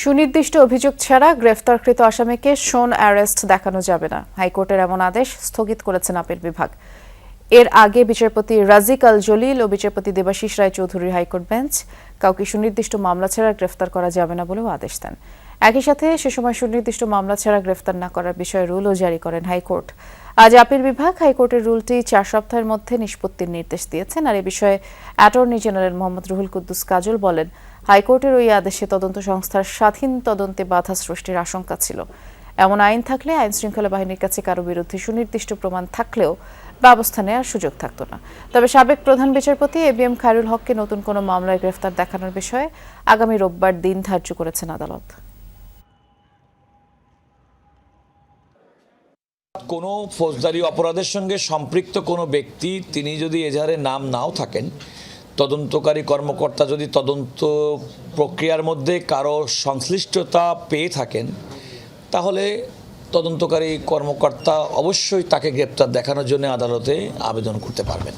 সুনির্দিষ্ট অভিযোগ ছাড়া গ্রেফতারকৃত আসামিকে শোন অ্যারেস্ট দেখানো যাবে না, হাইকোর্টের এমন আদেশ স্থগিত করেছেন আপিল বিভাগ। এর আগে বিচারপতি রাজিক আল জলিল ও বিচারপতি দেবাশিস রায় চৌধুরীর হাইকোর্ট বেঞ্চ কাউকে সুনির্দিষ্ট মামলা ছাড়া গ্রেফতার করা যাবে না বলেও আদেশ দেন। একই সাথে সে সময় সুনির্দিষ্ট মামলা ছাড়া গ্রেফতার না করার বিষয়ে রুলও জারি করেন হাইকোর্ট। আজ আপিল বিভাগ হাইকোর্টের রুলটি 4 সপ্তাহের মধ্যে নিষ্পত্তির নির্দেশ দিয়েছেন। আর এ বিষয়ে অ্যাটর্নি জেনারেল মোহাম্মদ রুহুল কুদ্দুস কাজল বলেন, হাইকোর্টের ওই আদেশে তদন্ত সংস্থার স্বাধীন তদন্তে বাধা সৃষ্টির আশঙ্কা ছিল। এমন আইন থাকলে আইনশৃঙ্খলা বাহিনীর কাছে কারো বিরুদ্ধে সুনির্দিষ্ট প্রমাণ থাকলেও ব্যবস্থা নেওয়ার সুযোগ থাকত না। তবে সাবেক প্রধান বিচারপতি এবিএম খায়রুল হককে নতুন কোনো মামলায় গ্রেফতার দেখানোর বিষয়ে আগামী রোববার দিন ধার্য করেছেন আদালত। কোনো ফৌজদারি অপরাধের সঙ্গে সম্পৃক্ত কোনো ব্যক্তি তিনি যদি এজাহারে নাম নাও থাকেন, তদন্তকারী কর্মকর্তা যদি তদন্ত প্রক্রিয়ার মধ্যে কারো সংশ্লিষ্টতা পেয়ে থাকেন, তাহলে তদন্তকারী কর্মকর্তা অবশ্যই তাকে গ্রেপ্তার দেখানোর জন্য আদালতে আবেদন করতে পারবেন।